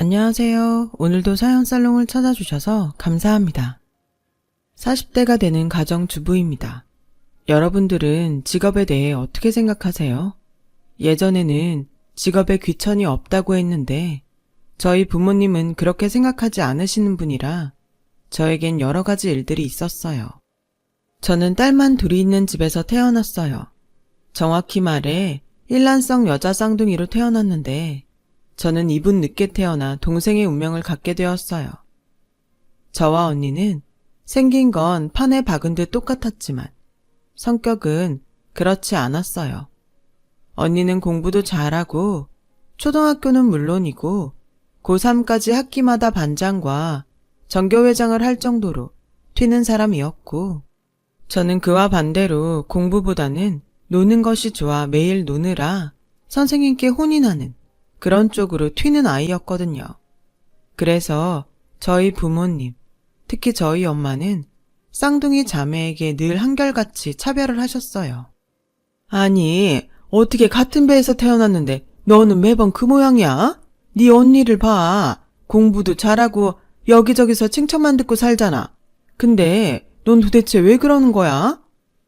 안녕하세요. 오늘도 사연살롱을 찾아주셔서 감사합니다. 40대가 되는 가정주부입니다. 여러분들은 직업에 대해 어떻게 생각하세요? 예전에는 직업에 귀천이 없다고 했는데 저희 부모님은 그렇게 생각하지 않으시는 분이라 저에겐 여러 가지 일들이 있었어요. 저는 딸만 둘이 있는 집에서 태어났어요. 정확히 말해 일란성 여자 쌍둥이로 태어났는데 저는 이분 늦게 태어나 동생의 운명을 갖게 되었어요. 저와 언니는 생긴 건 판에 박은 듯 똑같았지만 성격은 그렇지 않았어요. 언니는 공부도 잘하고 초등학교는 물론이고 고3까지 학기마다 반장과 전교회장을 할 정도로 튀는 사람이었고 저는 그와 반대로 공부보다는 노는 것이 좋아 매일 노느라 선생님께 혼이 나는 그런 쪽으로 튀는 아이였거든요. 그래서 저희 부모님, 특히 저희 엄마는 쌍둥이 자매에게 늘 한결같이 차별을 하셨어요. 아니, 어떻게 같은 배에서 태어났는데 너는 매번 그 모양이야? 네 언니를 봐. 공부도 잘하고 여기저기서 칭찬만 듣고 살잖아. 근데 넌 도대체 왜 그러는 거야?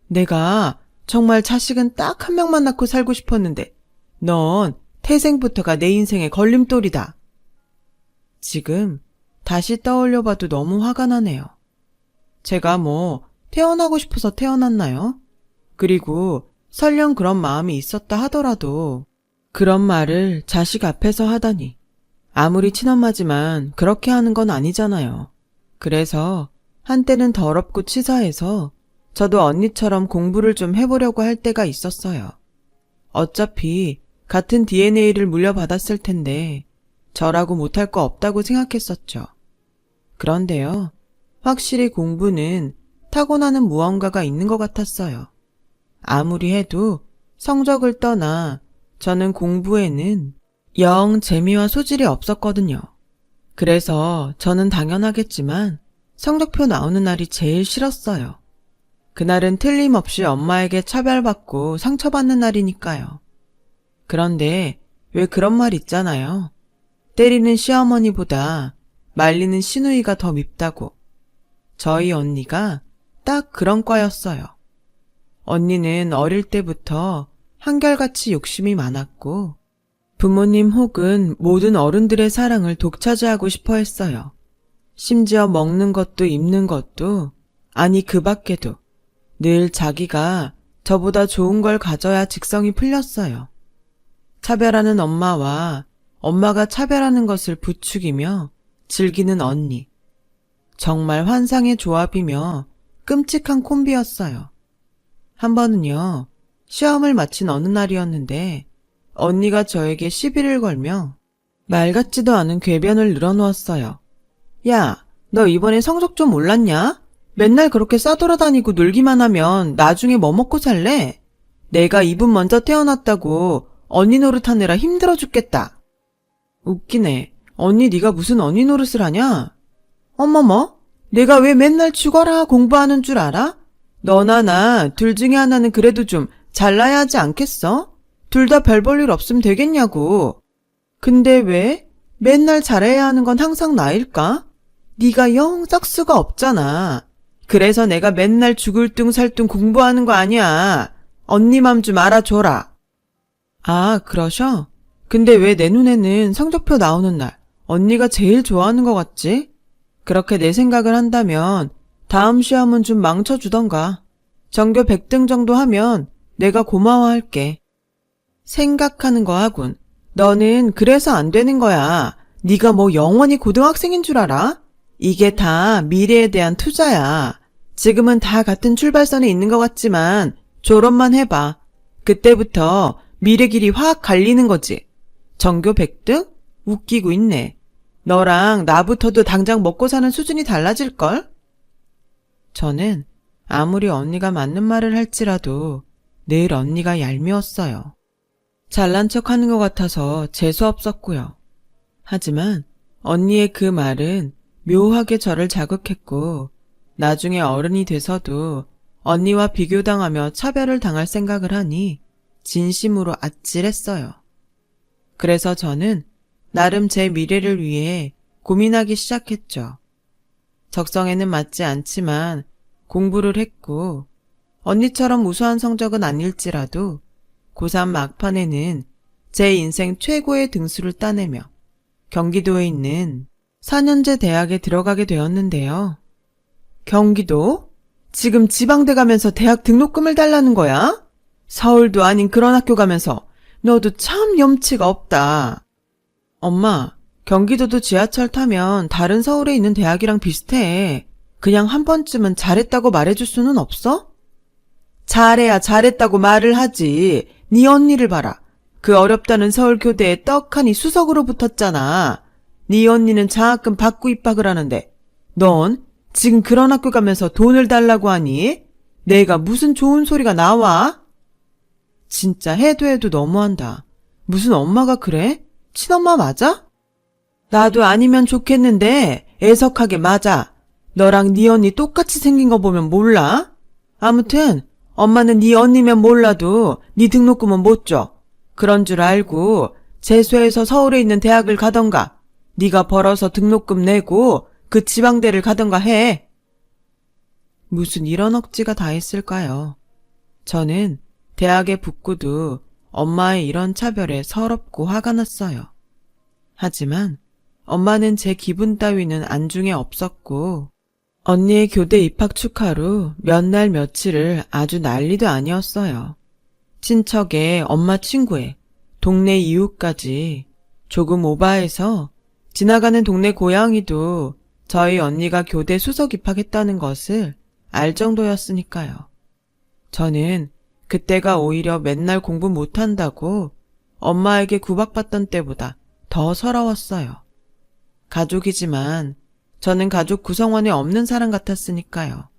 내가 정말 자식은 딱 한 명만 낳고 살고 싶었는데 넌 태생부터가 내 인생의 걸림돌이다. 지금 다시 떠올려봐도 너무 화가 나네요. 제가 태어나고 싶어서 태어났나요? 그리고 설령 그런 마음이 있었다 하더라도 그런 말을 자식 앞에서 하다니. 아무리 친엄마지만 그렇게 하는 건 아니잖아요. 그래서 한때는 더럽고 치사해서 저도 언니처럼 공부를 좀 해보려고 할 때가 있었어요. 어차피 같은 DNA를 물려받았을 텐데 저라고 못할 거 없다고 생각했었죠. 그런데요, 확실히 공부는 타고나는 무언가가 있는 것 같았어요. 아무리 해도 성적을 떠나 저는 공부에는 영 재미와 소질이 없었거든요. 그래서 저는 당연하겠지만 성적표 나오는 날이 제일 싫었어요. 그날은 틀림없이 엄마에게 차별받고 상처받는 날이니까요. 그런데 왜 그런 말 있잖아요. 때리는 시어머니보다 말리는 시누이가 더 밉다고. 저희 언니가 딱 그런 과였어요. 언니는 어릴 때부터 한결같이 욕심이 많았고 부모님 혹은 모든 어른들의 사랑을 독차지하고 싶어 했어요. 심지어 먹는 것도 입는 것도 아니 그 밖에도 늘 자기가 저보다 좋은 걸 가져야 직성이 풀렸어요. 차별하는 엄마와 엄마가 차별하는 것을 부추기며 즐기는 언니. 정말 환상의 조합이며 끔찍한 콤비였어요. 한 번은요, 시험을 마친 어느 날이었는데 언니가 저에게 시비를 걸며 말 같지도 않은 궤변을 늘어놓았어요. 야, 너 이번에 성적 좀 올랐냐? 맨날 그렇게 싸돌아다니고 놀기만 하면 나중에 뭐 먹고 살래? 내가 이분 먼저 태어났다고 언니 노릇하느라 힘들어 죽겠다. 웃기네. 언니 네가 무슨 언니 노릇을 하냐? 어머머, 내가 왜 맨날 죽어라 공부하는 줄 알아? 너나 나 둘 중에 하나는 그래도 좀 잘나야 하지 않겠어? 둘 다 별 볼 일 없으면 되겠냐고. 근데 왜? 맨날 잘해야 하는 건 항상 나일까? 네가 영 싹수가 없잖아. 그래서 내가 맨날 죽을 둥 살 둥 공부하는 거 아니야. 언니 맘 좀 알아줘라. 아, 그러셔? 근데 왜 내 눈에는 성적표 나오는 날 언니가 제일 좋아하는 것 같지? 그렇게 내 생각을 한다면 다음 시험은 좀 망쳐주던가. 전교 100등 정도 하면 내가 고마워할게. 생각하는 거 하군. 너는 그래서 안 되는 거야. 네가 영원히 고등학생인 줄 알아? 이게 다 미래에 대한 투자야. 지금은 다 같은 출발선에 있는 것 같지만 졸업만 해봐. 그때부터 미래 길이 확 갈리는 거지. 전교 100등? 웃기고 있네. 너랑 나부터도 당장 먹고 사는 수준이 달라질걸? 저는 아무리 언니가 맞는 말을 할지라도 늘 언니가 얄미웠어요. 잘난 척하는 것 같아서 재수없었고요. 하지만 언니의 그 말은 묘하게 저를 자극했고 나중에 어른이 돼서도 언니와 비교당하며 차별을 당할 생각을 하니 진심으로 아찔했어요. 그래서 저는 나름 제 미래를 위해 고민하기 시작했죠. 적성에는 맞지 않지만 공부를 했고 언니처럼 우수한 성적은 아닐지라도 고3 막판에는 제 인생 최고의 등수를 따내며 경기도에 있는 4년제 대학에 들어가게 되었는데요. 경기도? 지금 지방대 가면서 대학 등록금을 달라는 거야? 서울도 아닌 그런 학교 가면서 너도 참 염치가 없다. 엄마, 경기도도 지하철 타면 다른 서울에 있는 대학이랑 비슷해. 그냥 한 번쯤은 잘했다고 말해줄 수는 없어? 잘해야 잘했다고 말을 하지. 네 언니를 봐라. 그 어렵다는 서울교대에 떡하니 수석으로 붙었잖아. 네 언니는 장학금 받고 입학을 하는데 넌 지금 그런 학교 가면서 돈을 달라고 하니? 내가 무슨 좋은 소리가 나와? 진짜 해도 너무한다. 무슨 엄마가 그래? 친엄마 맞아? 나도 아니면 좋겠는데 애석하게 맞아. 너랑 네 언니 똑같이 생긴 거 보면 몰라? 아무튼 엄마는 네 언니면 몰라도 네 등록금은 못 줘. 그런 줄 알고 재수해서 서울에 있는 대학을 가던가 네가 벌어서 등록금 내고 그 지방대를 가던가 해. 무슨 이런 억지가 다 있을까요? 저는 대학에 붙고도 엄마의 이런 차별에 서럽고 화가 났어요. 하지만 엄마는 제 기분 따위는 안중에 없었고 언니의 교대 입학 축하로 몇 날 며칠을 아주 난리도 아니었어요. 친척에 엄마 친구에 동네 이웃까지 조금 오바해서 지나가는 동네 고양이도 저희 언니가 교대 수석 입학했다는 것을 알 정도였으니까요. 저는 그때가 오히려 맨날 공부 못한다고 엄마에게 구박받던 때보다 더 서러웠어요. 가족이지만 저는 가족 구성원에 없는 사람 같았으니까요.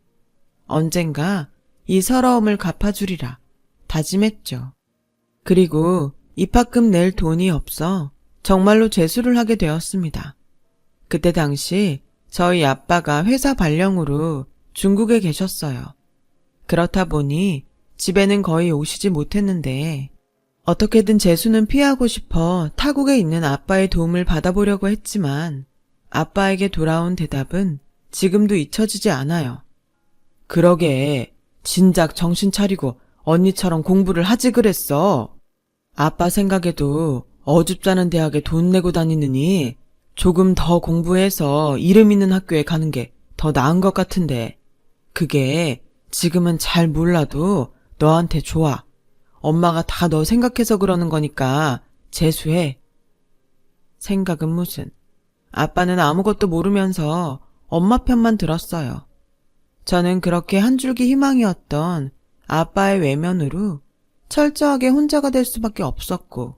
언젠가 이 서러움을 갚아주리라 다짐했죠. 그리고 입학금 낼 돈이 없어 정말로 재수를 하게 되었습니다. 그때 당시 저희 아빠가 회사 발령으로 중국에 계셨어요. 그렇다 보니 집에는 거의 오시지 못했는데 어떻게든 재수는 피하고 싶어 타국에 있는 아빠의 도움을 받아보려고 했지만 아빠에게 돌아온 대답은 지금도 잊혀지지 않아요. 그러게 진작 정신 차리고 언니처럼 공부를 하지 그랬어. 아빠 생각에도 어줍잖은 대학에 돈 내고 다니느니 조금 더 공부해서 이름 있는 학교에 가는 게 더 나은 것 같은데 그게 지금은 잘 몰라도 너한테 좋아. 엄마가 다 너 생각해서 그러는 거니까 재수해. 생각은 무슨. 아빠는 아무것도 모르면서 엄마 편만 들었어요. 저는 그렇게 한 줄기 희망이었던 아빠의 외면으로 철저하게 혼자가 될 수밖에 없었고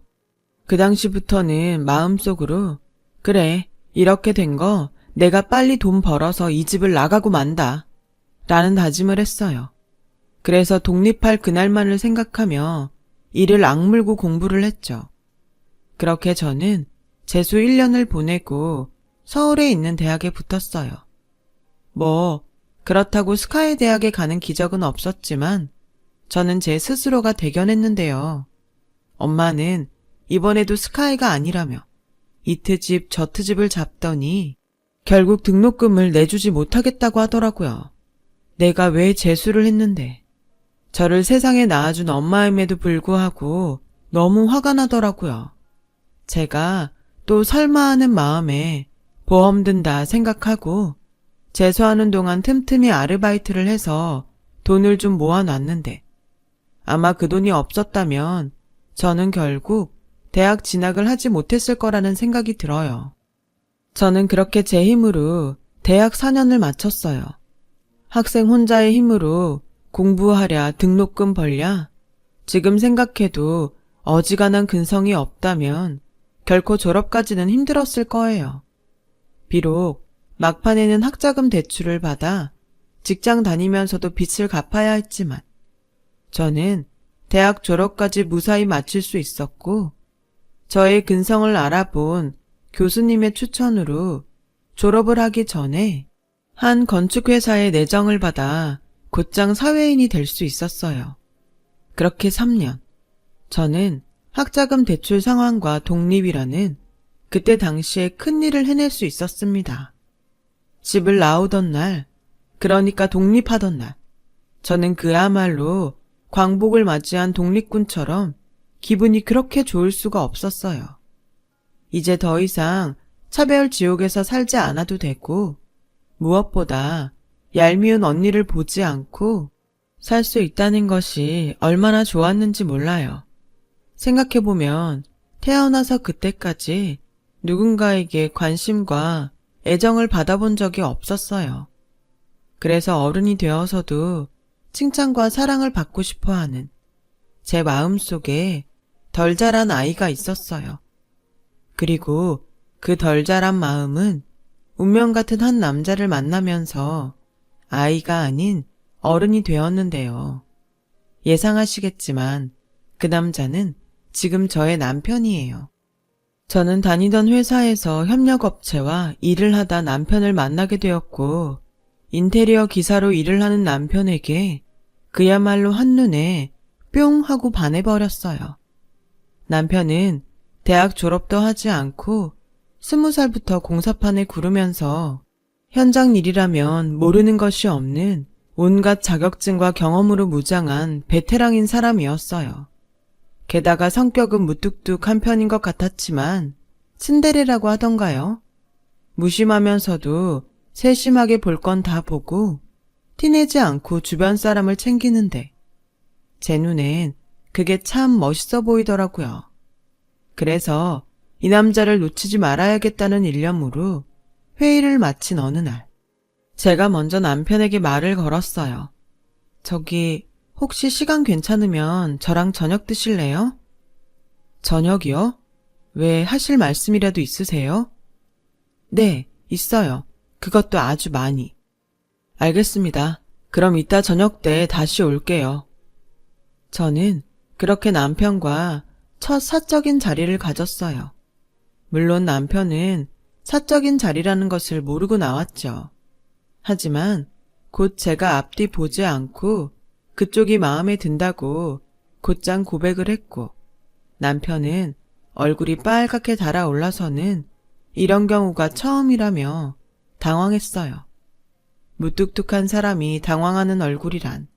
그 당시부터는 마음속으로 그래 이렇게 된 거 내가 빨리 돈 벌어서 이 집을 나가고 만다 라는 다짐을 했어요. 그래서 독립할 그날만을 생각하며 이를 악물고 공부를 했죠. 그렇게 저는 재수 1년을 보내고 서울에 있는 대학에 붙었어요. 뭐 그렇다고 스카이 대학에 가는 기적은 없었지만 저는 제 스스로가 대견했는데요. 엄마는 이번에도 스카이가 아니라며 이 트집 저 트집을 잡더니 결국 등록금을 내주지 못하겠다고 하더라고요. 내가 왜 재수를 했는데 저를 세상에 낳아준 엄마임에도 불구하고 너무 화가 나더라고요. 제가 또 설마 하는 마음에 보험 든다 생각하고 재수하는 동안 틈틈이 아르바이트를 해서 돈을 좀 모아놨는데 아마 그 돈이 없었다면 저는 결국 대학 진학을 하지 못했을 거라는 생각이 들어요. 저는 그렇게 제 힘으로 대학 4년을 마쳤어요. 학생 혼자의 힘으로 공부하랴 등록금 벌랴 지금 생각해도 어지간한 근성이 없다면 결코 졸업까지는 힘들었을 거예요. 비록 막판에는 학자금 대출을 받아 직장 다니면서도 빚을 갚아야 했지만 저는 대학 졸업까지 무사히 마칠 수 있었고 저의 근성을 알아본 교수님의 추천으로 졸업을 하기 전에 한 건축회사에 내정을 받아 곧장 사회인이 될 수 있었어요. 그렇게 3년, 저는 학자금 대출 상환과 독립이라는 그때 당시에 큰일을 해낼 수 있었습니다. 집을 나오던 날, 그러니까 독립하던 날, 저는 그야말로 광복을 맞이한 독립군처럼 기분이 그렇게 좋을 수가 없었어요. 이제 더 이상 차별 지옥에서 살지 않아도 되고, 무엇보다 얄미운 언니를 보지 않고 살 수 있다는 것이 얼마나 좋았는지 몰라요. 생각해보면 태어나서 그때까지 누군가에게 관심과 애정을 받아본 적이 없었어요. 그래서 어른이 되어서도 칭찬과 사랑을 받고 싶어 하는 제 마음속에 덜 자란 아이가 있었어요. 그리고 그 덜 자란 마음은 운명 같은 한 남자를 만나면서 아이가 아닌 어른이 되었는데요. 예상하시겠지만 그 남자는 지금 저의 남편이에요. 저는 다니던 회사에서 협력업체와 일을 하다 남편을 만나게 되었고, 인테리어 기사로 일을 하는 남편에게 그야말로 한눈에 뿅 하고 반해버렸어요. 남편은 대학 졸업도 하지 않고 20살부터 공사판에 구르면서 현장 일이라면 모르는 것이 없는 온갖 자격증과 경험으로 무장한 베테랑인 사람이었어요. 게다가 성격은 무뚝뚝한 편인 것 같았지만 츤데레라고 하던가요? 무심하면서도 세심하게 볼 건 다 보고 티내지 않고 주변 사람을 챙기는데 제 눈엔 그게 참 멋있어 보이더라고요. 그래서 이 남자를 놓치지 말아야겠다는 일념으로 회의를 마친 어느 날, 제가 먼저 남편에게 말을 걸었어요. 저기 혹시 시간 괜찮으면 저랑 저녁 드실래요? 저녁이요? 왜 하실 말씀이라도 있으세요? 네, 있어요. 그것도 아주 많이. 알겠습니다. 그럼 이따 저녁 때 다시 올게요. 저는 그렇게 남편과 첫 사적인 자리를 가졌어요. 물론 남편은 사적인 자리라는 것을 모르고 나왔죠. 하지만 곧 제가 앞뒤 보지 않고 그쪽이 마음에 든다고 곧장 고백을 했고, 남편은 얼굴이 빨갛게 달아올라서는 이런 경우가 처음이라며 당황했어요. 무뚝뚝한 사람이 당황하는 얼굴이란.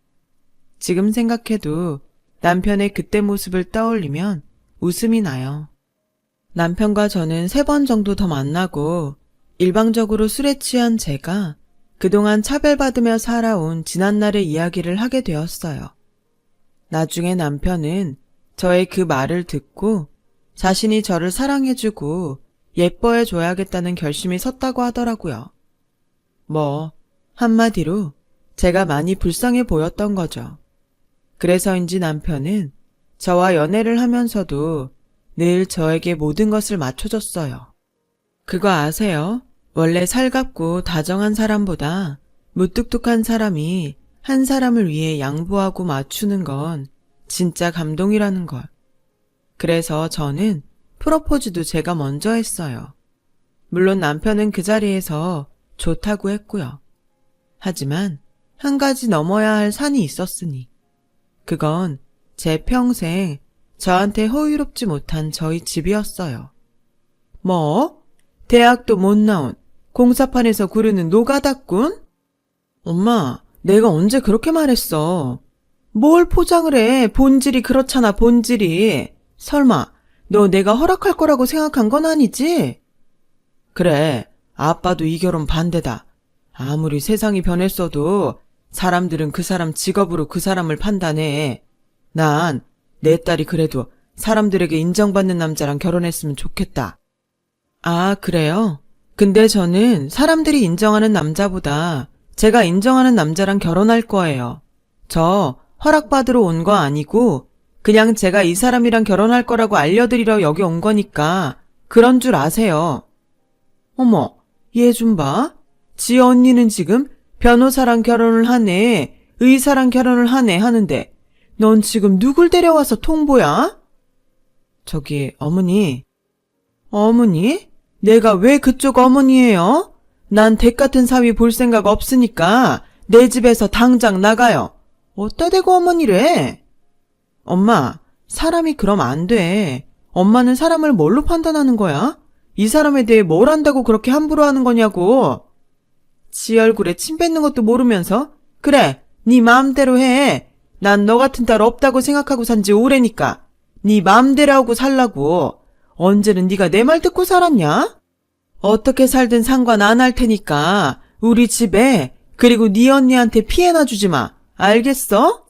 지금 생각해도 남편의 그때 모습을 떠올리면 웃음이 나요. 남편과 저는 3번 정도 더 만나고 일방적으로 술에 취한 제가 그동안 차별받으며 살아온 지난날의 이야기를 하게 되었어요. 나중에 남편은 저의 그 말을 듣고 자신이 저를 사랑해주고 예뻐해줘야겠다는 결심이 섰다고 하더라고요. 한마디로 제가 많이 불쌍해 보였던 거죠. 그래서인지 남편은 저와 연애를 하면서도 늘 저에게 모든 것을 맞춰줬어요. 그거 아세요? 원래 살갑고 다정한 사람보다 무뚝뚝한 사람이 한 사람을 위해 양보하고 맞추는 건 진짜 감동이라는 걸. 그래서 저는 프로포즈도 제가 먼저 했어요. 물론 남편은 그 자리에서 좋다고 했고요. 하지만 한 가지 넘어야 할 산이 있었으니 그건 제 평생 저한테 호의롭지 못한 저희 집이었어요. 대학도 못 나온 공사판에서 구르는 노가다꾼? 엄마, 내가 언제 그렇게 말했어? 뭘 포장을 해? 본질이 그렇잖아, 본질이. 설마 너 내가 허락할 거라고 생각한 건 아니지? 그래, 아빠도 이 결혼 반대다. 아무리 세상이 변했어도 사람들은 그 사람 직업으로 그 사람을 판단해. 난 내 딸이 그래도 사람들에게 인정받는 남자랑 결혼했으면 좋겠다. 아, 그래요? 근데 저는 사람들이 인정하는 남자보다 제가 인정하는 남자랑 결혼할 거예요. 저 허락받으러 온 거 아니고 그냥 제가 이 사람이랑 결혼할 거라고 알려드리러 여기 온 거니까 그런 줄 아세요. 어머, 얘 좀 봐. 지 언니는 지금 변호사랑 결혼을 하네, 의사랑 결혼을 하네 하는데 넌 지금 누굴 데려와서 통보야? 저기 어머니. 어머니? 내가 왜 그쪽 어머니예요? 난 댁 같은 사위 볼 생각 없으니까 내 집에서 당장 나가요. 어따 대고 어머니래? 엄마, 사람이 그럼 안 돼. 엄마는 사람을 뭘로 판단하는 거야? 이 사람에 대해 뭘 안다고 그렇게 함부로 하는 거냐고. 지 얼굴에 침 뱉는 것도 모르면서? 그래, 네 마음대로 해. 난 너 같은 딸 없다고 생각하고 산 지 오래니까. 네 마음대로 하고 살라고. 언제는 네가 내 말 듣고 살았냐? 어떻게 살든 상관 안 할 테니까 우리 집에 그리고 네 언니한테 피해나 주지 마. 알겠어?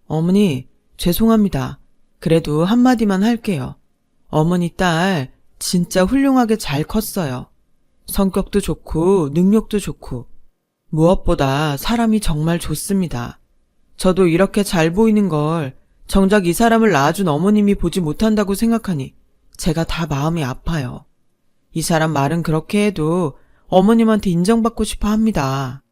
어머니, 죄송합니다. 그래도 한마디만 할게요. 어머니 딸 진짜 훌륭하게 잘 컸어요. 성격도 좋고 능력도 좋고 무엇보다 사람이 정말 좋습니다. 저도 이렇게 잘 보이는 걸 정작 이 사람을 낳아준 어머님이 보지 못한다고 생각하니 제가 다 마음이 아파요. 이 사람 말은 그렇게 해도 어머님한테 인정받고 싶어 합니다.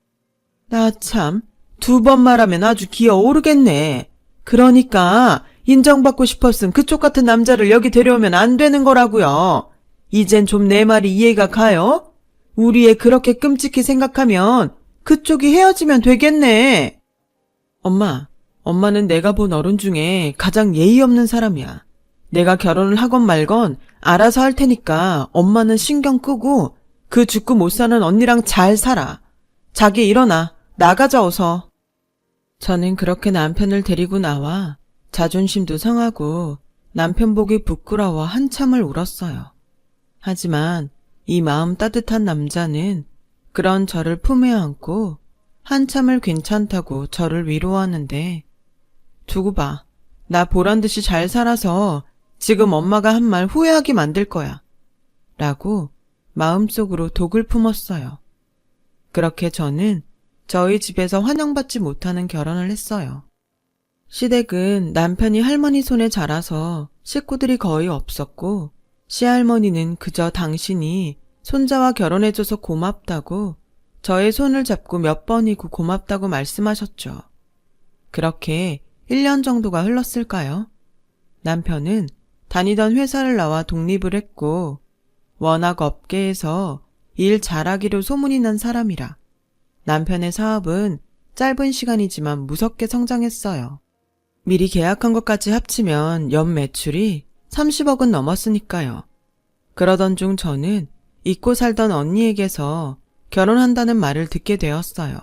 나 참, 2번 말하면 아주 기어 오르겠네. 그러니까 인정받고 싶었음 그쪽 같은 남자를 여기 데려오면 안 되는 거라고요. 이젠 좀 내 말이 이해가 가요? 우리 애 그렇게 끔찍히 생각하면 그쪽이 헤어지면 되겠네. 엄마는 내가 본 어른 중에 가장 예의 없는 사람이야. 내가 결혼을 하건 말건 알아서 할 테니까 엄마는 신경 끄고 그 죽고 못 사는 언니랑 잘 살아. 자기 일어나. 나가자 어서. 저는 그렇게 남편을 데리고 나와 자존심도 상하고 남편 보기 부끄러워 한참을 울었어요. 하지만 이 마음 따뜻한 남자는 그런 저를 품에 안고 한참을 괜찮다고 저를 위로하는데 두고 봐. 나 보란듯이 잘 살아서 지금 엄마가 한 말 후회하게 만들 거야. 라고 마음속으로 독을 품었어요. 그렇게 저는 저희 집에서 환영받지 못하는 결혼을 했어요. 시댁은 남편이 할머니 손에 자라서 식구들이 거의 없었고 시할머니는 그저 당신이 손자와 결혼해줘서 고맙다고 저의 손을 잡고 몇 번이고 고맙다고 말씀하셨죠. 그렇게 1년 정도가 흘렀을까요? 남편은 다니던 회사를 나와 독립을 했고 워낙 업계에서 일 잘하기로 소문이 난 사람이라 남편의 사업은 짧은 시간이지만 무섭게 성장했어요. 미리 계약한 것까지 합치면 연 매출이 30억은 넘었으니까요. 그러던 중 저는 잊고 살던 언니에게서 결혼한다는 말을 듣게 되었어요.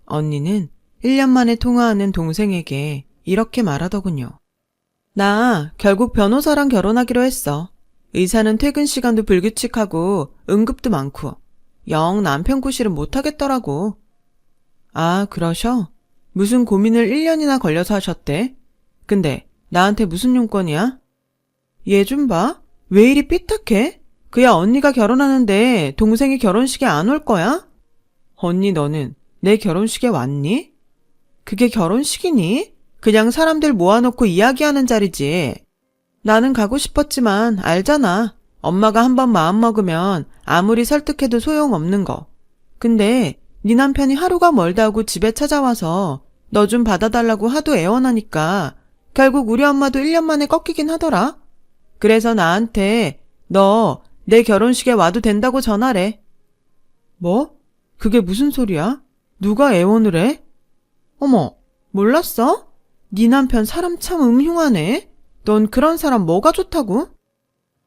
언니는 1년 만에 통화하는 동생에게 이렇게 말하더군요. 나 결국 변호사랑 결혼하기로 했어. 의사는 퇴근 시간도 불규칙하고 응급도 많고 영 남편 구실은 못하겠더라고. 아, 그러셔? 무슨 고민을 1년이나 걸려서 하셨대? 근데 나한테 무슨 용건이야? 얘 좀 봐. 왜 이리 삐딱해? 그야 언니가 결혼하는데 동생이 결혼식에 안 올 거야? 언니 너는 내 결혼식에 왔니? 그게 결혼식이니? 그냥 사람들 모아놓고 이야기하는 자리지. 나는 가고 싶었지만 알잖아. 엄마가 한번 마음먹으면 아무리 설득해도 소용없는 거. 근데 네 남편이 하루가 멀다 하고 집에 찾아와서 너 좀 받아달라고 하도 애원하니까 결국 우리 엄마도 1년 만에 꺾이긴 하더라. 그래서 나한테 너 내 결혼식에 와도 된다고 전화래. 뭐? 그게 무슨 소리야? 누가 애원을 해? 어머, 몰랐어? 네 남편 사람 참 음흉하네. 넌 그런 사람 뭐가 좋다고?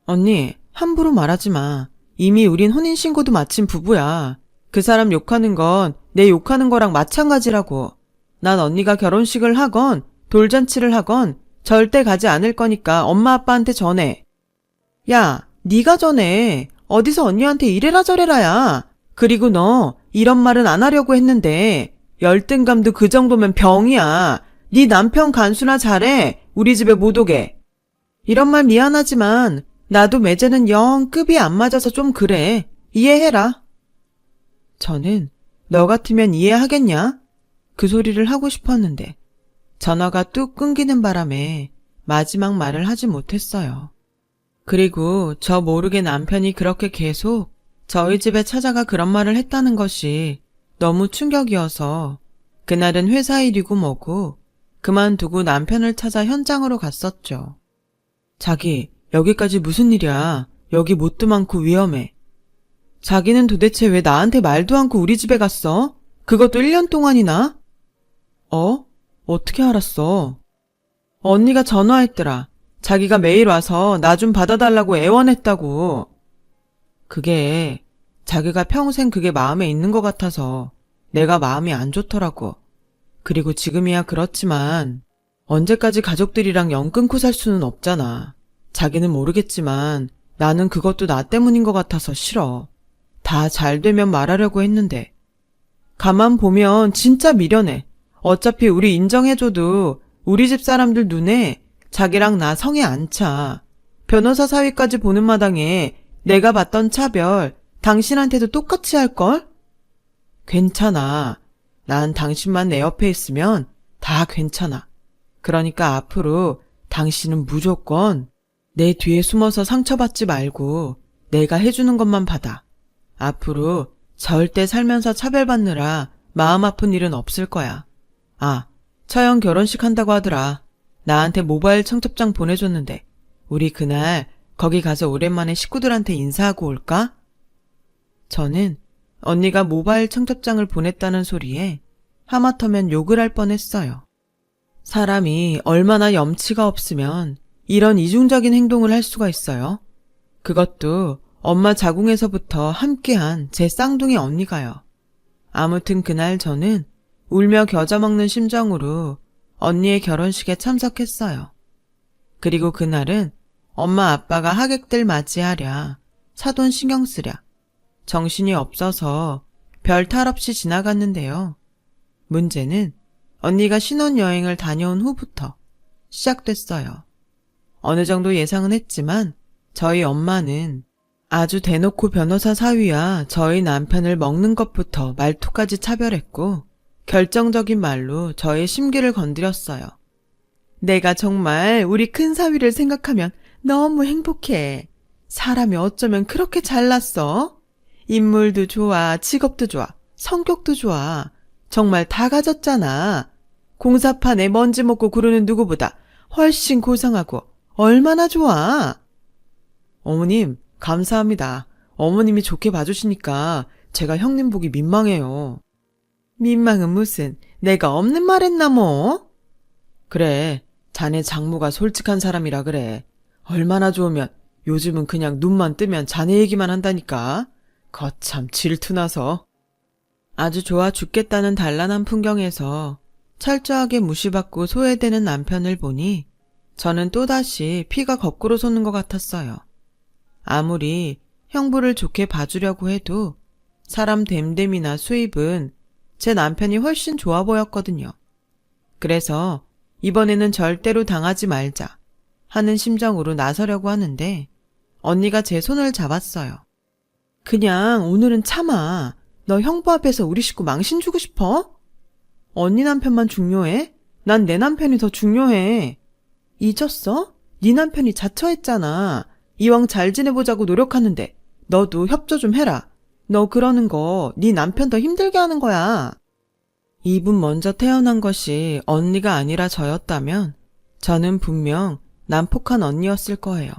언니, 함부로 말하지 마. 이미 우린 혼인신고도 마친 부부야. 그 사람 욕하는 건 내 욕하는 거랑 마찬가지라고. 난 언니가 결혼식을 하건 돌잔치를 하건 절대 가지 않을 거니까 엄마 아빠한테 전해. 야, 네가 전해. 어디서 언니한테 이래라 저래라야. 그리고 너 이런 말은 안 하려고 했는데 열등감도 그 정도면 병이야. 네 남편 간수나 잘해. 우리 집에 못 오게. 이런 말 미안하지만 나도 매제는 영 급이 안 맞아서 좀 그래. 이해해라. 저는 너 같으면 이해하겠냐? 그 소리를 하고 싶었는데 전화가 뚝 끊기는 바람에 마지막 말을 하지 못했어요. 그리고 저 모르게 남편이 그렇게 계속 저희 집에 찾아가 그런 말을 했다는 것이 너무 충격이어서 그날은 회사 일이고 뭐고 그만두고 남편을 찾아 현장으로 갔었죠. 자기, 여기까지 무슨 일이야? 여기 못도 많고 위험해. 자기는 도대체 왜 나한테 말도 않고 우리 집에 갔어? 그것도 1년 동안이나? 어떻게 알았어? 언니가 전화했더라. 자기가 매일 와서 나 좀 받아달라고 애원했다고. 그게 자기가 평생 그게 마음에 있는 것 같아서 내가 마음이 안 좋더라고. 그리고 지금이야 그렇지만 언제까지 가족들이랑 연 끊고 살 수는 없잖아. 자기는 모르겠지만 나는 그것도 나 때문인 것 같아서 싫어. 다 잘 되면 말하려고 했는데. 가만 보면 진짜 미련해. 어차피 우리 인정해줘도 우리 집 사람들 눈에 자기랑 나 성에 안 차. 변호사 사위까지 보는 마당에 내가 받던 차별 당신한테도 똑같이 할걸? 괜찮아. 난 당신만 내 옆에 있으면 다 괜찮아. 그러니까 앞으로 당신은 무조건 내 뒤에 숨어서 상처받지 말고 내가 해주는 것만 받아. 앞으로 절대 살면서 차별받느라 마음 아픈 일은 없을 거야. 아, 처형 결혼식 한다고 하더라. 나한테 모바일 청첩장 보내줬는데 우리 그날 거기 가서 오랜만에 식구들한테 인사하고 올까? 저는 언니가 모바일 청첩장을 보냈다는 소리에 하마터면 욕을 할 뻔했어요. 사람이 얼마나 염치가 없으면 이런 이중적인 행동을 할 수가 있어요. 그것도 엄마 자궁에서부터 함께한 제 쌍둥이 언니가요. 아무튼 그날 저는 울며 겨자 먹는 심정으로 언니의 결혼식에 참석했어요. 그리고 그날은 엄마 아빠가 하객들 맞이하랴 사돈 신경 쓰랴 정신이 없어서 별 탈 없이 지나갔는데요. 문제는 언니가 신혼여행을 다녀온 후부터 시작됐어요. 어느 정도 예상은 했지만 저희 엄마는 아주 대놓고 변호사 사위와 저희 남편을 먹는 것부터 말투까지 차별했고 결정적인 말로 저의 심기를 건드렸어요. 내가 정말 우리 큰 사위를 생각하면 너무 행복해. 사람이 어쩌면 그렇게 잘났어? 인물도 좋아, 직업도 좋아, 성격도 좋아. 정말 다 가졌잖아. 공사판에 먼지 먹고 구르는 누구보다 훨씬 고상하고 얼마나 좋아. 어머님, 감사합니다. 어머님이 좋게 봐주시니까 제가 형님 보기 민망해요. 민망은 무슨, 내가 없는 말 했나 뭐? 그래, 자네 장모가 솔직한 사람이라 그래. 얼마나 좋으면 요즘은 그냥 눈만 뜨면 자네 얘기만 한다니까. 거참 질투나서. 아주 좋아 죽겠다는 단란한 풍경에서 철저하게 무시받고 소외되는 남편을 보니 저는 또다시 피가 거꾸로 솟는 것 같았어요. 아무리 형부를 좋게 봐주려고 해도 사람 됨됨이나 수입은 제 남편이 훨씬 좋아 보였거든요. 그래서 이번에는 절대로 당하지 말자 하는 심정으로 나서려고 하는데 언니가 제 손을 잡았어요. 그냥 오늘은 참아. 너 형부 앞에서 우리 식구 망신 주고 싶어? 언니 남편만 중요해? 난 내 남편이 더 중요해. 잊었어? 네 남편이 자처했잖아. 이왕 잘 지내보자고 노력하는데 너도 협조 좀 해라. 너 그러는 거 네 남편 더 힘들게 하는 거야. 이분 먼저 태어난 것이 언니가 아니라 저였다면 저는 분명 난폭한 언니였을 거예요.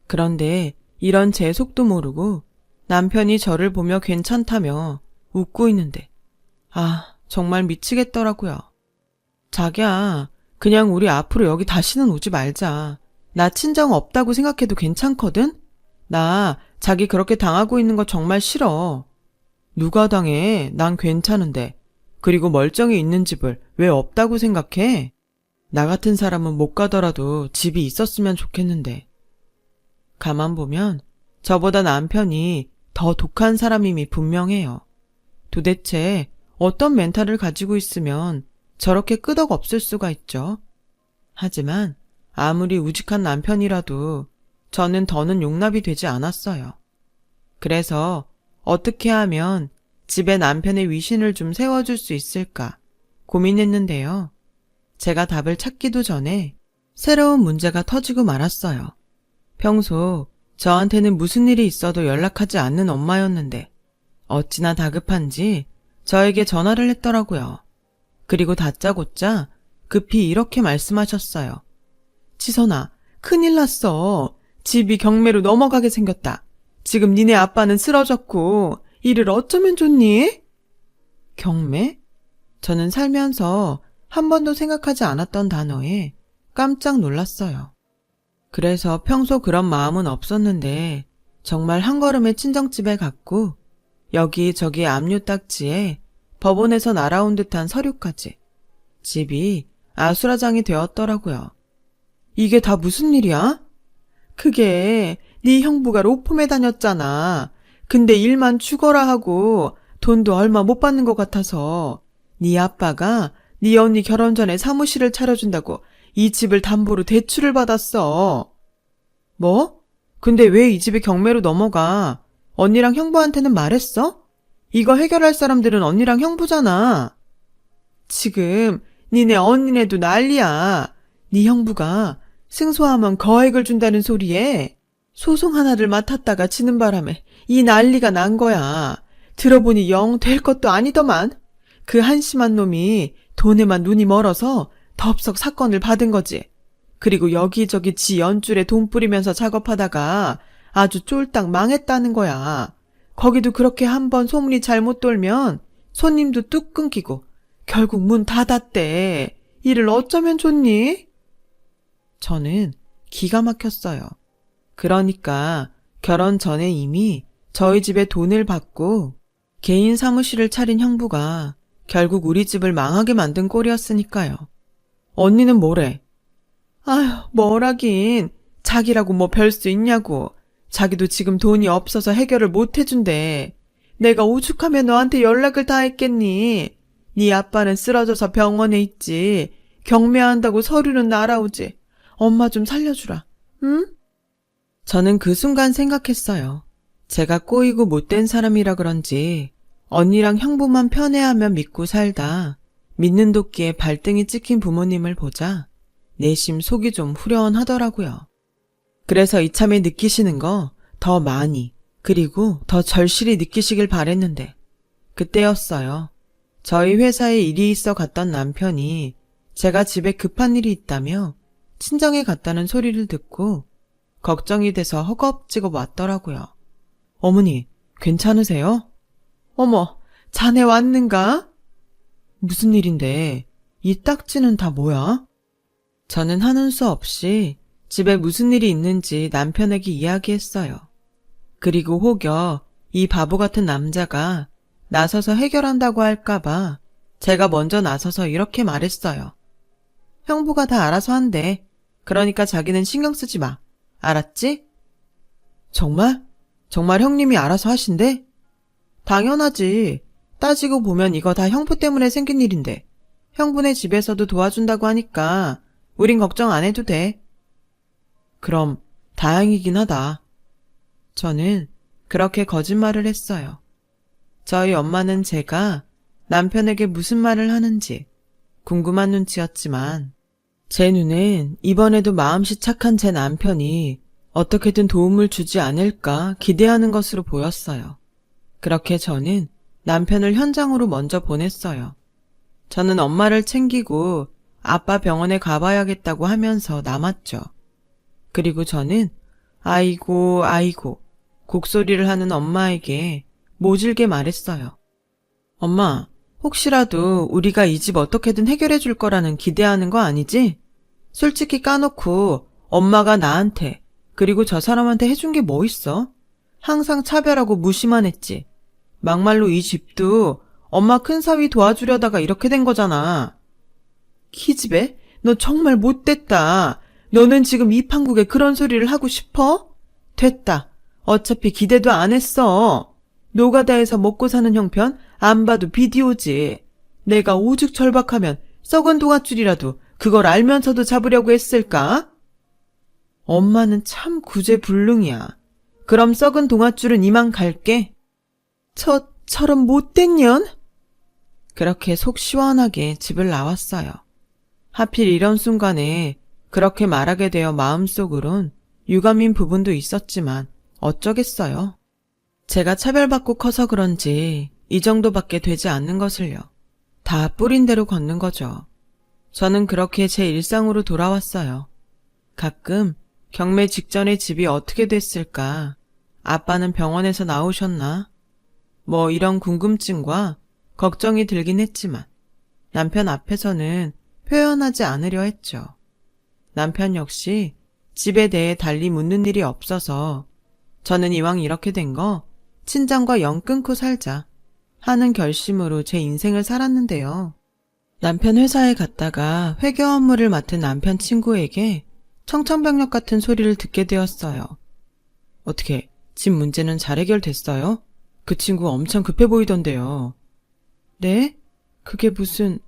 그런데 이런 제 속도 모르고 남편이 저를 보며 괜찮다며 웃고 있는데 아, 정말 미치겠더라고요. 자기야, 그냥 우리 앞으로 여기 다시는 오지 말자. 나 친정 없다고 생각해도 괜찮거든? 나 자기 그렇게 당하고 있는 거 정말 싫어. 누가 당해? 난 괜찮은데. 그리고 멀쩡히 있는 집을 왜 없다고 생각해? 나 같은 사람은 못 가더라도 집이 있었으면 좋겠는데. 가만 보면 저보다 남편이 더 독한 사람임이 분명해요. 도대체 어떤 멘탈을 가지고 있으면 저렇게 끄덕없을 수가 있죠. 하지만 아무리 우직한 남편이라도 저는 더는 용납이 되지 않았어요. 그래서 어떻게 하면 집에 남편의 위신을 좀 세워줄 수 있을까 고민했는데요. 제가 답을 찾기도 전에 새로운 문제가 터지고 말았어요. 평소 저한테는 무슨 일이 있어도 연락하지 않는 엄마였는데 어찌나 다급한지 저에게 전화를 했더라고요. 그리고 다짜고짜 급히 이렇게 말씀하셨어요. 지선아, 큰일 났어. 집이 경매로 넘어가게 생겼다. 지금 니네 아빠는 쓰러졌고 이를 어쩌면 좋니? 경매? 저는 살면서 한 번도 생각하지 않았던 단어에 깜짝 놀랐어요. 그래서 평소 그런 마음은 없었는데 정말 한 걸음에 친정집에 갔고 여기저기 압류 딱지에 법원에서 날아온 듯한 서류까지. 집이 아수라장이 되었더라고요. 이게 다 무슨 일이야? 그게 네 형부가 로펌에 다녔잖아. 근데 일만 죽어라 하고 돈도 얼마 못 받는 것 같아서 네 아빠가 네 언니 결혼 전에 사무실을 차려준다고 이 집을 담보로 대출을 받았어. 뭐? 근데 왜 이 집이 경매로 넘어가? 언니랑 형부한테는 말했어? 이거 해결할 사람들은 언니랑 형부잖아. 지금 니네 언니네도 난리야. 네 형부가 승소하면 거액을 준다는 소리에 소송 하나를 맡았다가 지는 바람에 이 난리가 난 거야. 들어보니 영 될 것도 아니더만. 그 한심한 놈이 돈에만 눈이 멀어서 덥석 사건을 받은 거지. 그리고 여기저기 지 연줄에 돈 뿌리면서 작업하다가 아주 쫄딱 망했다는 거야. 거기도 그렇게 한번 소문이 잘못 돌면 손님도 뚝 끊기고 결국 문 닫았대. 이를 어쩌면 좋니? 저는 기가 막혔어요. 그러니까 결혼 전에 이미 저희 집에 돈을 받고 개인 사무실을 차린 형부가 결국 우리 집을 망하게 만든 꼴이었으니까요. 언니는 뭐래? 아휴, 뭐라긴. 자기라고 뭐 별 수 있냐고. 자기도 지금 돈이 없어서 해결을 못 해준대. 내가 오죽하면 너한테 연락을 다 했겠니? 네 아빠는 쓰러져서 병원에 있지. 경매한다고 서류는 날아오지. 엄마 좀 살려주라. 응? 저는 그 순간 생각했어요. 제가 꼬이고 못된 사람이라 그런지 언니랑 형부만 편애하며 믿고 살다 믿는 도끼에 발등이 찍힌 부모님을 보자 내심 속이 좀 후련하더라고요. 그래서 이참에 느끼시는 거 더 많이 그리고 더 절실히 느끼시길 바랬는데 그때였어요. 저희 회사에 일이 있어 갔던 남편이 제가 집에 급한 일이 있다며 친정에 갔다는 소리를 듣고 걱정이 돼서 허겁지겁 왔더라고요. 어머니, 괜찮으세요? 어머, 자네 왔는가? 무슨 일인데 이 딱지는 다 뭐야? 저는 하는 수 없이 집에 무슨 일이 있는지 남편에게 이야기했어요. 그리고 혹여 이 바보 같은 남자가 나서서 해결한다고 할까봐 제가 먼저 나서서 이렇게 말했어요. 형부가 다 알아서 한대. 그러니까 자기는 신경 쓰지 마. 알았지? 정말? 정말 형님이 알아서 하신대? 당연하지. 따지고 보면 이거 다 형부 때문에 생긴 일인데 형부네 집에서도 도와준다고 하니까 우린 걱정 안 해도 돼. 그럼 다행이긴 하다. 저는 그렇게 거짓말을 했어요. 저희 엄마는 제가 남편에게 무슨 말을 하는지 궁금한 눈치였지만 제 눈엔 이번에도 마음씨 착한 제 남편이 어떻게든 도움을 주지 않을까 기대하는 것으로 보였어요. 그렇게 저는 남편을 현장으로 먼저 보냈어요. 저는 엄마를 챙기고 아빠 병원에 가봐야겠다고 하면서 남았죠. 그리고 저는 아이고 곡소리를 하는 엄마에게 모질게 말했어요. 엄마, 혹시라도 우리가 이 집 어떻게든 해결해 줄 거라는 기대하는 거 아니지? 솔직히 까놓고 엄마가 나한테 그리고 저 사람한테 해준 게 뭐 있어? 항상 차별하고 무시만 했지. 막말로 이 집도 엄마 큰사위 도와주려다가 이렇게 된 거잖아. 기집애, 너 정말 못됐다. 너는 지금 이 판국에 그런 소리를 하고 싶어? 됐다. 어차피 기대도 안 했어. 노가다에서 먹고 사는 형편 안 봐도 비디오지. 내가 오죽 절박하면 썩은 동아줄이라도 그걸 알면서도 잡으려고 했을까? 엄마는 참 구제불능이야. 그럼 썩은 동아줄은 이만 갈게. 저런 못된 년? 그렇게 속 시원하게 집을 나왔어요. 하필 이런 순간에 그렇게 말하게 되어 마음속으론 유감인 부분도 있었지만 어쩌겠어요. 제가 차별받고 커서 그런지 이 정도밖에 되지 않는 것을요. 다 뿌린 대로 걷는 거죠. 저는 그렇게 제 일상으로 돌아왔어요. 가끔 경매 직전에 집이 어떻게 됐을까? 아빠는 병원에서 나오셨나? 뭐 이런 궁금증과 걱정이 들긴 했지만 남편 앞에서는 표현하지 않으려 했죠. 남편 역시 집에 대해 달리 묻는 일이 없어서 저는 이왕 이렇게 된 거 친정과 영 끊고 살자 하는 결심으로 제 인생을 살았는데요. 남편 회사에 갔다가 회계 업무를 맡은 남편 친구에게 청천벽력 같은 소리를 듣게 되었어요. 어떻게 집 문제는 잘 해결됐어요? 그 친구 엄청 급해 보이던데요. 네? 그게 무슨...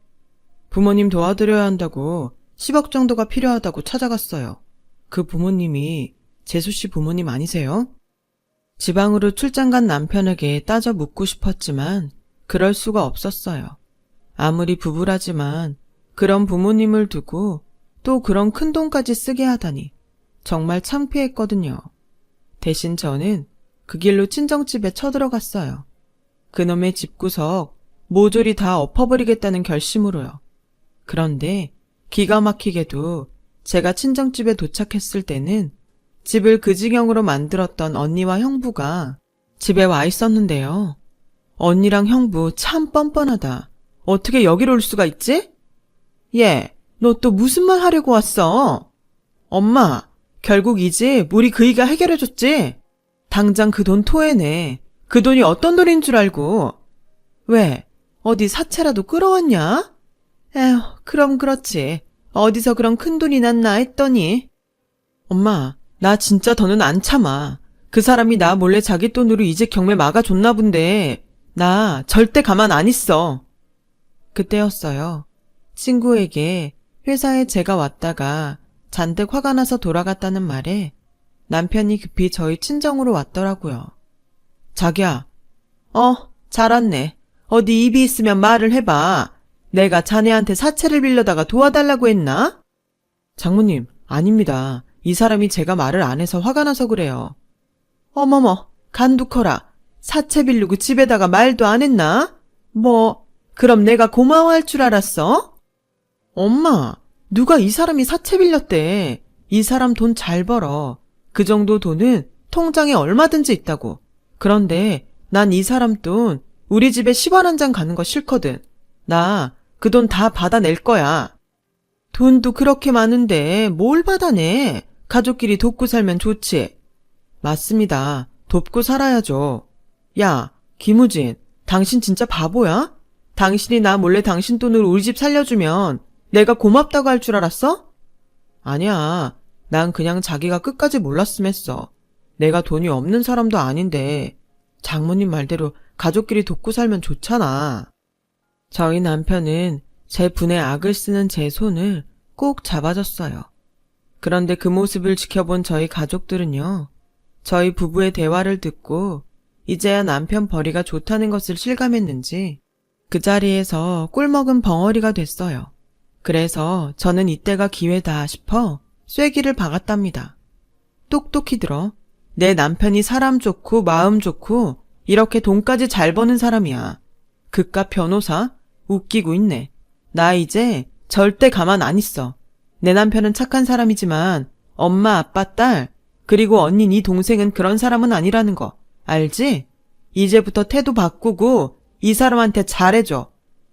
부모님 도와드려야 한다고 10억 정도가 필요하다고 찾아갔어요. 그 부모님이 재수 씨 부모님 아니세요? 지방으로 출장 간 남편에게 따져 묻고 싶었지만 그럴 수가 없었어요. 아무리 부부라지만 그런 부모님을 두고 또 그런 큰 돈까지 쓰게 하다니 정말 창피했거든요. 대신 저는 그 길로 친정집에 쳐들어갔어요. 그놈의 집구석 모조리 다 엎어버리겠다는 결심으로요. 그런데 기가 막히게도 제가 친정집에 도착했을 때는 집을 그 지경으로 만들었던 언니와 형부가 집에 와 있었는데요. 언니랑 형부 참 뻔뻔하다. 어떻게 여기로 올 수가 있지? 얘, 너 또 무슨 말 하려고 왔어? 엄마, 결국 이 집 우리 그이가 해결해줬지? 당장 그 돈 토해내. 그 돈이 어떤 돈인 줄 알고. 왜? 어디 사채라도 끌어왔냐? 에휴, 그럼 그렇지. 어디서 그런 큰 돈이 났나 했더니. 엄마, 나 진짜 더는 안 참아. 그 사람이 나 몰래 자기 돈으로 이 집 경매 막아줬나 본데 나 절대 가만 안 있어. 그때였어요. 친구에게 회사에 제가 왔다가 잔뜩 화가 나서 돌아갔다는 말에 남편이 급히 저희 친정으로 왔더라고요. 자기야, 잘 왔네. 어디 입이 있으면 말을 해봐. 내가 자네한테 사채를 빌려다가 도와달라고 했나? 장모님, 아닙니다. 이 사람이 제가 말을 안 해서 화가 나서 그래요. 어머머, 간두커라. 사채 빌리고 집에다가 말도 안 했나? 그럼 내가 고마워할 줄 알았어? 엄마, 누가 이 사람이 사채 빌렸대. 이 사람 돈 잘 벌어. 그 정도 돈은 통장에 얼마든지 있다고. 그런데 난 이 사람 돈 우리 집에 10원 한 장 가는 거 싫거든. 나 그 돈 다 받아낼 거야. 돈도 그렇게 많은데 뭘 받아내? 가족끼리 돕고 살면 좋지. 맞습니다. 돕고 살아야죠. 야, 김우진, 당신 진짜 바보야? 당신이 나 몰래 당신 돈으로 우리 집 살려주면 내가 고맙다고 할 줄 알았어? 아니야. 난 그냥 자기가 끝까지 몰랐음 했어. 내가 돈이 없는 사람도 아닌데 장모님 말대로 가족끼리 돕고 살면 좋잖아. 저희 남편은 제 분에 악을 쓰는 제 손을 꼭 잡아줬어요. 그런데 그 모습을 지켜본 저희 가족들은요. 저희 부부의 대화를 듣고 이제야 남편 벌이가 좋다는 것을 실감했는지 그 자리에서 꿀먹은 벙어리가 됐어요. 그래서 저는 이때가 기회다 싶어 쐐기를 박았답니다. 똑똑히 들어. 내 남편이 사람 좋고 마음 좋고 이렇게 돈까지 잘 버는 사람이야. 그깟 변호사? 웃기고 있네. 나 이제 절대 가만 안 있어. 내 남편은 착한 사람이지만 엄마, 아빠, 딸 그리고 언니, 네 동생은 그런 사람은 아니라는 거 알지? 이제부터 태도 바꾸고 이 사람한테 잘해줘.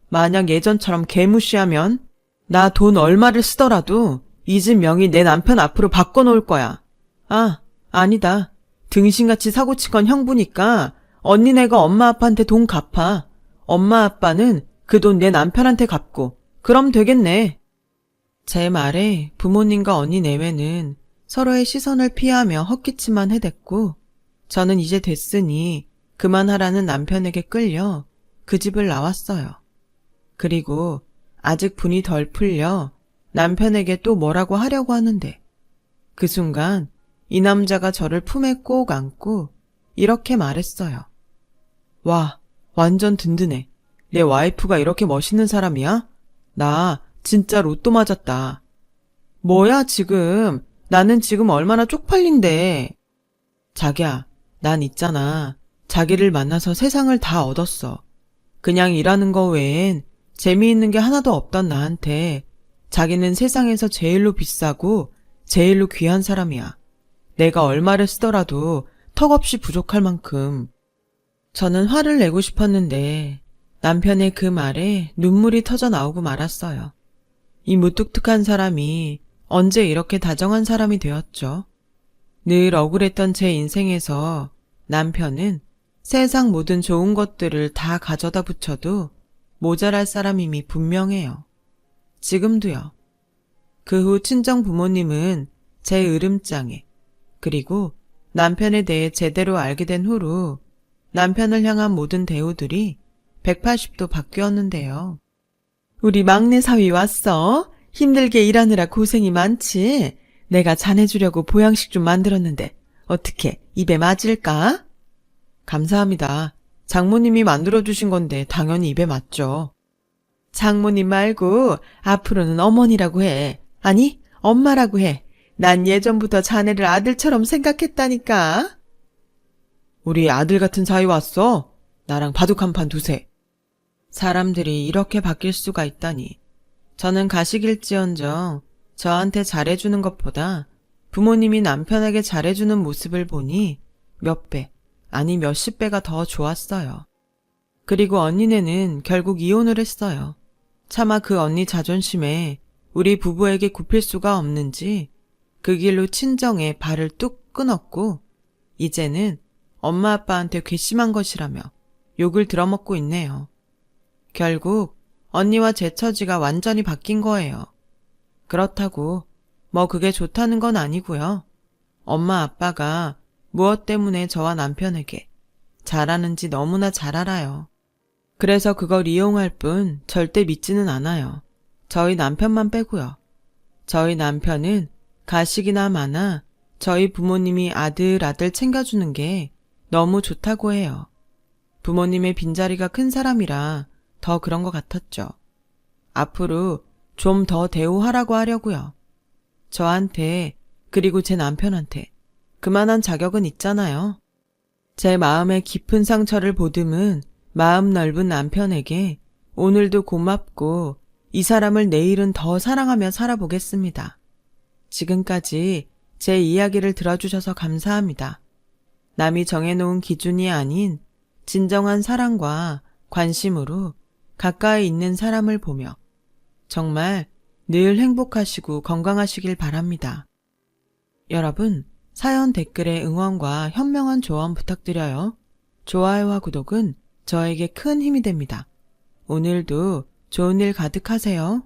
만약 예전처럼 개무시하면 나 돈 얼마를 쓰더라도 이 집 명의 내 남편 앞으로 바꿔놓을 거야. 아, 아니다. 등신같이 사고친 건 형부니까 언니네가 엄마 아빠한테 돈 갚아. 엄마 아빠는 그 돈 내 남편한테 갚고 그럼 되겠네. 제 말에 부모님과 언니 내외는 서로의 시선을 피하며 헛기침만 해댔고 저는 이제 됐으니 그만하라는 남편에게 끌려 그 집을 나왔어요. 그리고 아직 분이 덜 풀려 남편에게 또 뭐라고 하려고 하는데 그 순간 이 남자가 저를 품에 꼭 안고 이렇게 말했어요. 와, 완전 든든해. 내 와이프가 이렇게 멋있는 사람이야? 나 진짜 로또 맞았다. 뭐야 지금? 나는 지금 얼마나 쪽팔린데. 자기야, 난 있잖아. 자기를 만나서 세상을 다 얻었어. 그냥 일하는 거 외엔 재미있는 게 하나도 없던 나한테 자기는 세상에서 제일로 비싸고 제일로 귀한 사람이야. 내가 얼마를 쓰더라도 턱없이 부족할 만큼. 저는 화를 내고 싶었는데 남편의 그 말에 눈물이 터져 나오고 말았어요. 이 무뚝뚝한 사람이 언제 이렇게 다정한 사람이 되었죠? 늘 억울했던 제 인생에서 남편은 세상 모든 좋은 것들을 다 가져다 붙여도 모자랄 사람임이 분명해요. 지금도요. 그 후 친정 부모님은 제 으름장에, 그리고 남편에 대해 제대로 알게 된 후로 남편을 향한 모든 대우들이 180도 바뀌었는데요. 우리 막내 사위 왔어? 힘들게 일하느라 고생이 많지? 내가 자네주려고 보양식 좀 만들었는데 어떻게 입에 맞을까? 감사합니다. 장모님이 만들어주신 건데 당연히 입에 맞죠. 장모님 말고 앞으로는 어머니라고 해. 아니, 엄마라고 해. 난 예전부터 자네를 아들처럼 생각했다니까. 우리 아들 같은 사이 왔어? 나랑 바둑 한 판 두세. 사람들이 이렇게 바뀔 수가 있다니. 저는 가식일지언정 저한테 잘해주는 것보다 부모님이 남편에게 잘해주는 모습을 보니 몇 배, 아니 몇십 배가 더 좋았어요. 그리고 언니네는 결국 이혼을 했어요. 차마 그 언니 자존심에 우리 부부에게 굽힐 수가 없는지 그 길로 친정에 발을 뚝 끊었고 이제는 엄마 아빠한테 괘씸한 것이라며 욕을 들어먹고 있네요. 결국 언니와 제 처지가 완전히 바뀐 거예요. 그렇다고 뭐 그게 좋다는 건 아니고요. 엄마 아빠가 무엇 때문에 저와 남편에게 잘하는지 너무나 잘 알아요. 그래서 그걸 이용할 뿐 절대 믿지는 않아요. 저희 남편만 빼고요. 저희 남편은 가식이나 많아 저희 부모님이 아들 챙겨주는 게 너무 좋다고 해요. 부모님의 빈자리가 큰 사람이라 더 그런 것 같았죠. 앞으로 좀 더 대우하라고 하려고요. 저한테 그리고 제 남편한테 그만한 자격은 있잖아요. 제 마음의 깊은 상처를 보듬은 마음 넓은 남편에게 오늘도 고맙고 이 사람을 내일은 더 사랑하며 살아보겠습니다. 지금까지 제 이야기를 들어주셔서 감사합니다. 남이 정해놓은 기준이 아닌 진정한 사랑과 관심으로 가까이 있는 사람을 보며 정말 늘 행복하시고 건강하시길 바랍니다. 여러분, 사연 댓글에 응원과 현명한 조언 부탁드려요. 좋아요와 구독은 저에게 큰 힘이 됩니다. 오늘도 좋은 일 가득하세요.